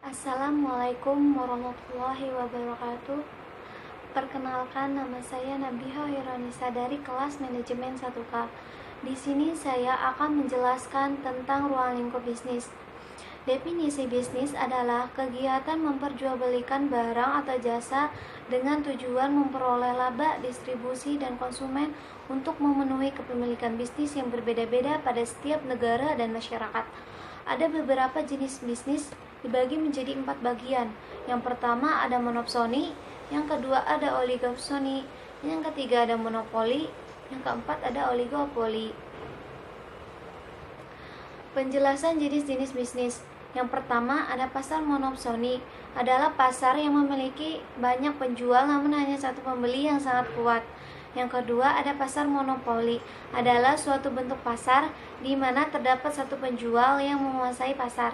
Assalamualaikum warahmatullahi wabarakatuh. Perkenalkan, nama saya Nabiha Hiranisa dari kelas manajemen 1K. Di sini saya akan menjelaskan tentang ruang lingkup bisnis. Definisi bisnis adalah kegiatan memperjualbelikan barang atau jasa dengan tujuan memperoleh laba, distribusi, dan konsumen untuk memenuhi kepemilikan bisnis yang berbeda-beda pada setiap negara dan masyarakat. Ada beberapa jenis bisnis dibagi menjadi 4 bagian. Yang pertama ada monopsoni, yang kedua ada oligopsoni, yang ketiga ada monopoli, yang keempat ada oligopoli. Penjelasan jenis-jenis bisnis. Yang pertama ada pasar monopsoni, adalah pasar yang memiliki banyak penjual namun hanya satu pembeli yang sangat kuat. Yang kedua ada pasar monopoli, adalah suatu bentuk pasar di mana terdapat satu penjual yang menguasai pasar.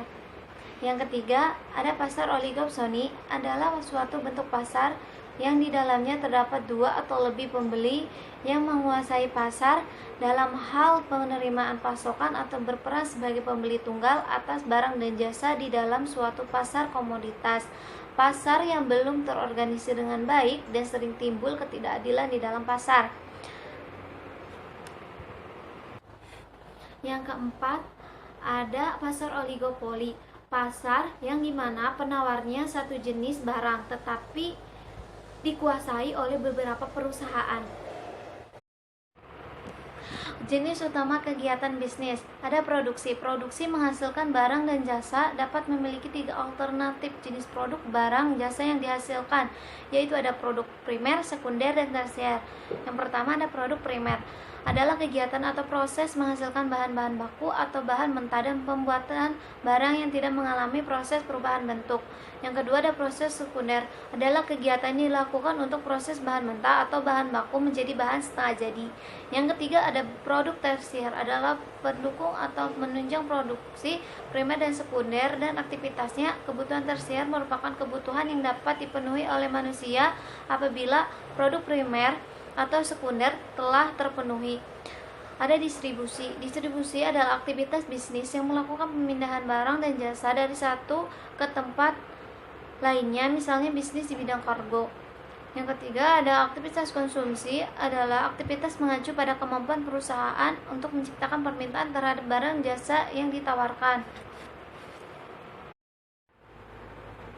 Yang ketiga ada pasar oligopsoni, adalah suatu bentuk pasar yang di dalamnya terdapat dua atau lebih pembeli yang menguasai pasar dalam hal penerimaan pasokan atau berperan sebagai pembeli tunggal atas barang dan jasa di dalam suatu pasar komoditas. Pasar yang belum terorganisir dengan baik dan sering timbul ketidakadilan di dalam pasar. Yang keempat ada pasar oligopoli, pasar yang dimana penawarnya satu jenis barang tetapi dikuasai oleh beberapa perusahaan. Jenis utama kegiatan bisnis ada produksi. Produksi menghasilkan barang dan jasa, dapat memiliki 3 alternatif jenis produk barang jasa yang dihasilkan, yaitu ada produk primer, sekunder, dan tersier. Yang pertama ada produk primer, adalah kegiatan atau proses menghasilkan bahan-bahan baku atau bahan mentah dan pembuatan barang yang tidak mengalami proses perubahan bentuk. Yang kedua ada proses sekunder, adalah kegiatan yang dilakukan untuk proses bahan mentah atau bahan baku menjadi bahan setengah jadi. Yang ketiga ada produk tersier, adalah pendukung atau menunjang produksi primer dan sekunder dan aktivitasnya. Kebutuhan tersier merupakan kebutuhan yang dapat dipenuhi oleh manusia apabila produk primer atau sekunder telah terpenuhi. Ada distribusi. Distribusi adalah aktivitas bisnis yang melakukan pemindahan barang dan jasa dari satu ke tempat lainnya, misalnya bisnis di bidang kargo. Yang ketiga ada aktivitas konsumsi, adalah aktivitas mengacu pada kemampuan perusahaan untuk menciptakan permintaan terhadap barang jasa yang ditawarkan.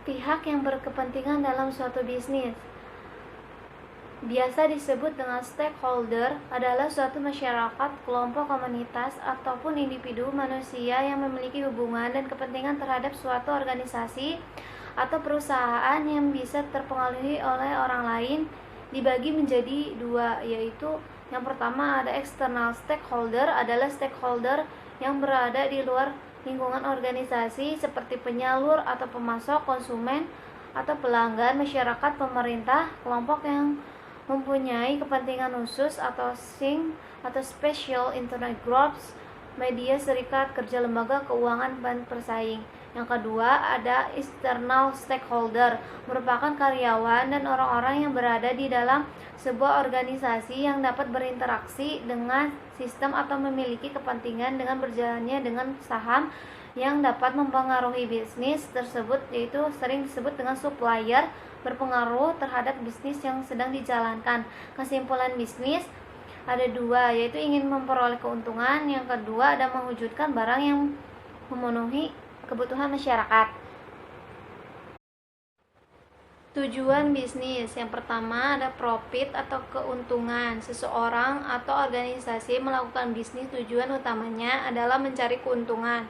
Pihak yang berkepentingan dalam suatu bisnis biasa disebut dengan stakeholder, adalah suatu masyarakat, kelompok, komunitas, ataupun individu manusia yang memiliki hubungan dan kepentingan terhadap suatu organisasi atau perusahaan yang bisa terpengaruhi oleh orang lain. Dibagi menjadi dua, yaitu yang pertama ada external stakeholder, adalah stakeholder yang berada di luar lingkungan organisasi seperti penyalur atau pemasok, konsumen atau pelanggan, masyarakat, pemerintah, kelompok yang mempunyai kepentingan khusus atau SING atau Special Interest Groups, media, serikat kerja, lembaga keuangan, dan persaing. Yang kedua ada external stakeholder, merupakan karyawan dan orang-orang yang berada di dalam sebuah organisasi yang dapat berinteraksi dengan sistem atau memiliki kepentingan dengan berjalannya dengan saham yang dapat mempengaruhi bisnis tersebut, yaitu sering disebut dengan supplier, berpengaruh terhadap bisnis yang sedang dijalankan. Kesimpulan bisnis ada dua, yaitu ingin memperoleh keuntungan. Yang kedua ada mewujudkan barang yang memenuhi kebutuhan masyarakat. Tujuan bisnis yang pertama ada profit atau keuntungan. Seseorang atau organisasi melakukan bisnis tujuan utamanya adalah mencari keuntungan.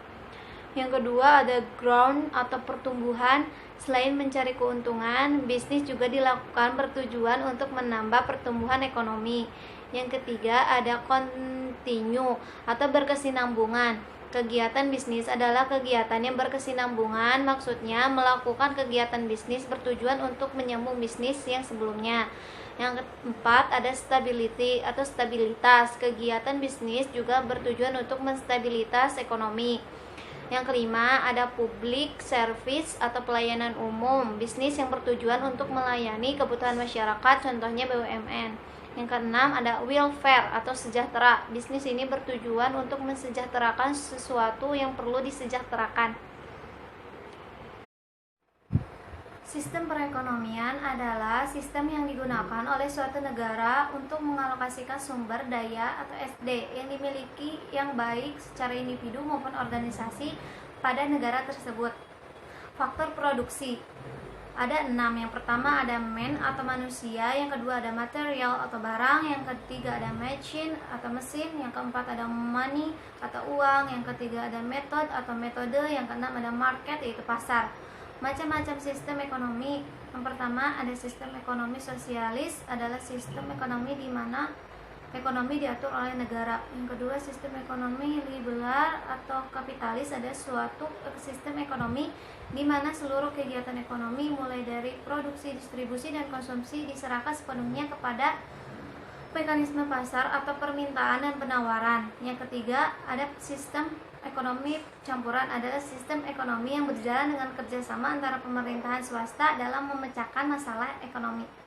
Yang kedua ada growth atau pertumbuhan. Selain mencari keuntungan, bisnis juga dilakukan bertujuan untuk menambah pertumbuhan ekonomi. Yang ketiga ada continue atau berkesinambungan. Kegiatan bisnis adalah kegiatan yang berkesinambungan, maksudnya melakukan kegiatan bisnis bertujuan untuk menyambung bisnis yang sebelumnya. Yang keempat ada stability atau stabilitas. Kegiatan bisnis juga bertujuan untuk menstabilitas ekonomi. Yang kelima ada public service atau pelayanan umum, bisnis yang bertujuan untuk melayani kebutuhan masyarakat, contohnya BUMN. Yang keenam ada welfare atau sejahtera, bisnis ini bertujuan untuk mensejahterakan sesuatu yang perlu disejahterakan. Sistem perekonomian adalah sistem yang digunakan oleh suatu negara untuk mengalokasikan sumber daya atau SD yang dimiliki yang baik secara individu maupun organisasi pada negara tersebut. Faktor produksi ada 6. Yang pertama ada man atau manusia, yang kedua ada material atau barang, yang ketiga ada machine atau mesin, yang keempat ada money atau uang, yang ketiga ada method atau metode, yang keenam ada market yaitu pasar. Macam-macam sistem ekonomi. Yang pertama ada sistem ekonomi sosialis, adalah sistem ekonomi di mana ekonomi diatur oleh negara. Yang kedua sistem ekonomi liberal atau kapitalis, ada suatu sistem ekonomi di mana seluruh kegiatan ekonomi mulai dari produksi, distribusi, dan konsumsi diserahkan sepenuhnya kepada mekanisme pasar atau permintaan dan penawaran. Yang ketiga ada sistem ekonomi campuran, adalah sistem ekonomi yang berjalan dengan kerjasama antara pemerintahan swasta dalam memecahkan masalah ekonomi.